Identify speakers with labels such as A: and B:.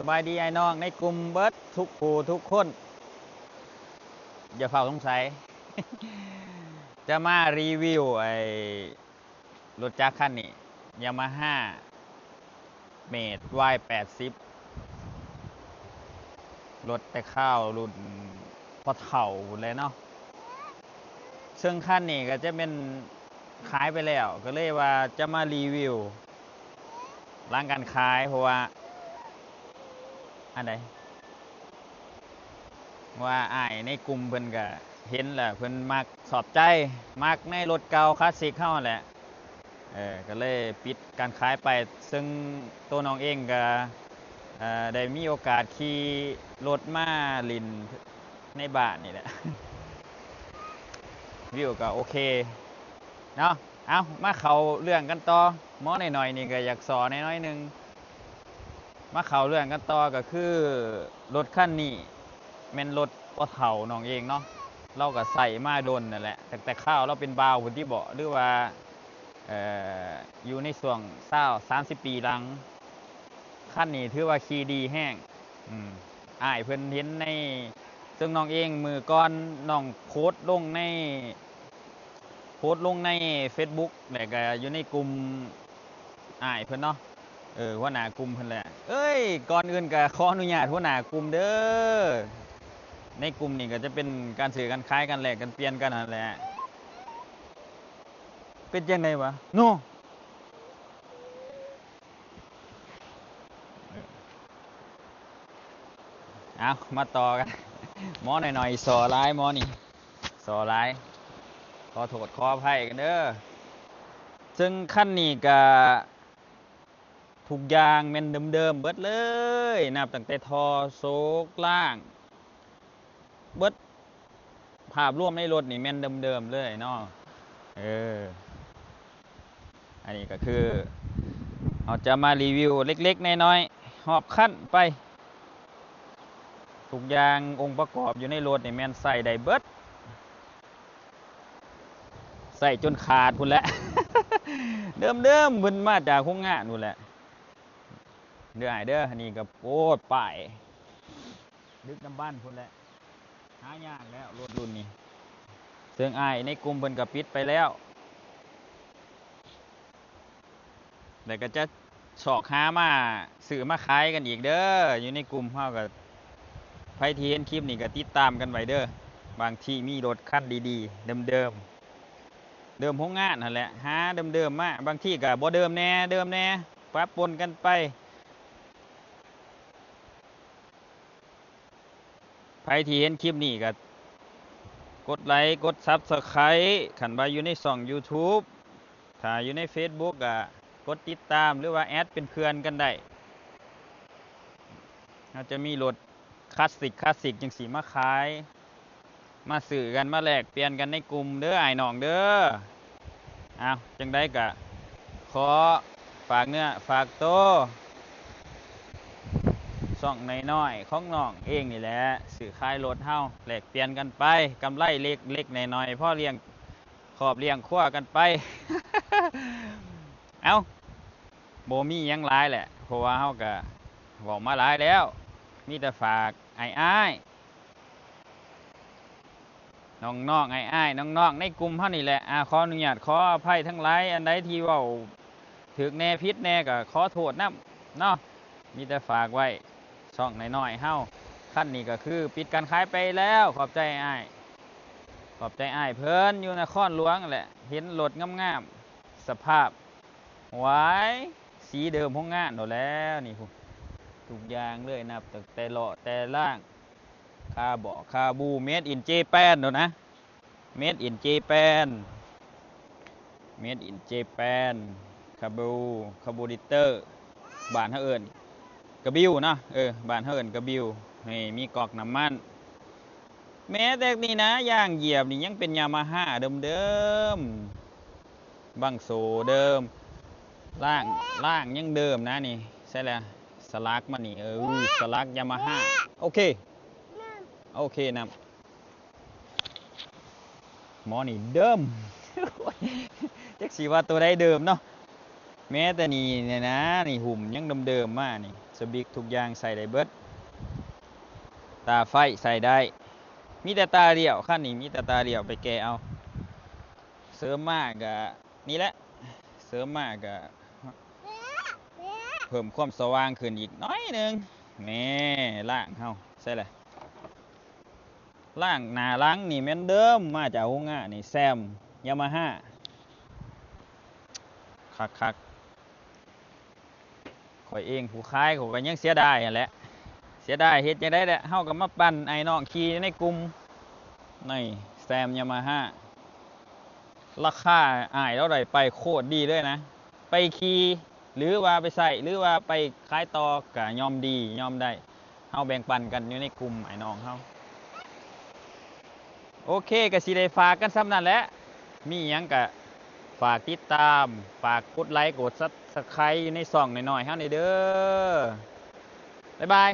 A: สบายดีไอ้น้องในกลุ่มเบิร์ดทุกผู้ทุกคนอย่าเฝ้าสงสัย จะมารีวิวไอ้รถจักรคันนี้ยามาฮ่าเมด Y80 รถแต่ข้าวรุ่นพอเถ่าเลยเนาะซึ่งคันนี้ก็จะเป็นขายไปแล้วก็เลยว่าจะมารีวิวร้านการขายเพราะว่าอันใดว่าอ้ายในกลุ่มเพิ่นก็เห็นแหละเพิ่นมักสอบใจมักในรถเก่าคลาสสิกเข้าแหละก็เลยปิดการขายไปซึ่งตัวน้องเองก็ได้มีโอกาสขี่รถมาลินในบ้านนี่แหละ วิวก็โอเคเนาะเอามาเขาเรื่องกันต่อหมอหน่อยๆนี่ก็อยากสอนน้อยๆนึงมาเขาเรื่องกันต่อก็คือรถคันนี้เป็นรถปอเฒ่าน้องเองเนาะเราก็ใส่มาโดนนั่นแหละแต่ข้าวเราเป็นบาวคนที่บอกหรือว่าอยู่ในช่วง30 ปีหลังคันนี้ถือว่าขี่ดีแห้งอ้ายเพิ่นเห็นในซึ่งน้องเองมือก่อนน้องโพสต์ลงใน Facebook แล้วก็อยู่ในกลุ่มอ้ายเพิ่นเนาะหัวหน้ากลุ่มเพิ่นแหละเอ้ยก่อนอื่นก็ขออนุญาตหัวหน้ากลุ่มเด้อในกลุ่มนี้ก็จะเป็นการซื้อการขายกันแลกกันเปลี่ยนกันนั่นแหละเป็นจังไดวะโนเอามาต่อกันหมอหน่อยๆสอร้ายหมอนี่สอร้ายขอโทษขออภัยกันเด้อซึ่งขั้นนี้ก็ทุกอย่างแม่นเดิมๆเบิดเลยนับตั้งแต่ทอโซกล่างเบิดภาพรวมในรถนี่แม่นเดิมๆเลยเนาะอันนี้ก็คือเราจะมารีวิวเล็กๆน้อยๆหอบขั้นไปทุกอย่างองค์ประกอบอยู่ในรถนี่แม่นใส่ได้เบิดใส่จนขาดพุ่นแหละ เดิมๆมันมาจากโรงงานนู่นแหละเด้อเด้อนี่ก็โอ้ป้ายดึกน้ำบ้านพุ่นแหละหายากแล้วรถรุ่นนี้ซึ่งอ้ายในกลุ่มเพิ่นก็ปิดไปแล้วแต่ก็จะสอกหามาซื้อมาขายกันอีกเด้ออยู่ในกลุ่มเฮาก็ไผที่เห็นคลิปนี่ก็ติดตามกันไว้เด้อบางที่มีรถคันดีๆเดิมโรงงานนั่นแหละหาเดิมมาบางที่ก็บ่เดิมแน่ปะปนกันไปใครที่เห็นคลิปนี้ก็กดไลค์กดซับสไครต์ขันไปอยู่ในช่อง YouTube ถ้าอยู่ใน Facebook ก็กดติดตามหรือว่าแอดเป็นเพื่อนกันได้เราจะมีรถคลาสสิกจังสีมาขายมาสื่อกันมาแลกเปลี่ยนกันในกลุ่มเด้อไอ้น้องเด้อเอาจังได้กะขอฝากเนื้อฝากตัวช่องน้อยๆของน้องเองนี่แหละสื่อขายรถเฮาแลกเปลี่ยนกันไปกำไรเล็กน้อยพ่อเลี้ยงขอบเลี้ยงขั้วกันไป เอาโบมียังหลายแหละเพราะว่าเฮาก็บอกมาหลายแล้วมีแต่ฝากไอ้น้องไอ้น้องในกลุ่มเฮานี่แหละขออนุญาตขออภัยทั้งหลายอันใดที่เว้าถึกแน่พิษแน่ก็ขอโทษนำเนาะมีแต่ฝากไว้ช่องน้อยๆเฮาขั้นนี้ก็คือปิดการขายไปแล้วขอบใจอ้ายเพิ่นอยู่นครหลวงแหละเห็นรถงามๆสภาพไว้สีเดิมโรงงานโดแล้วนี่พุทุกอย่างเลยนับตั้งแต่เลาะแต่ล่างคาเบาะคาบูเมดอินเจแปนโดนะเมดอินเจแปนคาบูดิเตอร์บ้านเฮาเอิ้นกระบิวนะบ้านเฮาเอิ้นกระบิวนี่มีกอกน้ำมันแม้แต่นี่นะย่างเหยียบนี่ยังเป็นยามาฮ่าเดิมบังโซเดิมล่างยังเดิมนะนี่ใช่แล้วสลักมันนี่สลักยามาฮ่าโอเคนะหมอนี่เดิม จักสีว่าตัวใดเดิมเนาะแม้แต่นี่เนี่ยนะนี่หุ่มยังเดิมมากนี่ บิกทุกอย่างใส่ได้เบิดตาไฟใส่ได้มีแต่ตาเดียวขั้นนี้มีแต่ตาเดียวไปแกเอาเสริมมากกะนี่แหละเสริมมากกะเพิ่มความสว่างขึ้นอีกน้อยหนึ่งนี่ล่างเฮาใช่เลยล่างหน้าล้างนี่แม่นเดิมมาจากโรงงานนี่แซมยามาฮ่าคักข่อยเองผู้ขายเขาก็ยังเสียดายแหละเสียดายเฮ็ดจังได้แหละเฮาก็มาปั่นไอ้น้องขี่ในกลุ่มนี่แซมยามาฮ่าราคาอ้ายเราได้ไปโคตรดีเลยนะไปขี่หรือว่าไปใส่หรือว่าไปขายต่อก็ยอมดียอมได้เฮาแบ่งปันกันอยู่ในกลุ่มไอ้น้องเฮาโอเคก็สิได้ฝากกันซ้ำนั่นแหละมีหยังก็ฝากติดตามฝากกดไลค์กดซับสไครต์อยู่ในช่องหน่อยๆเฮานี่เด้อบ๊ายบาย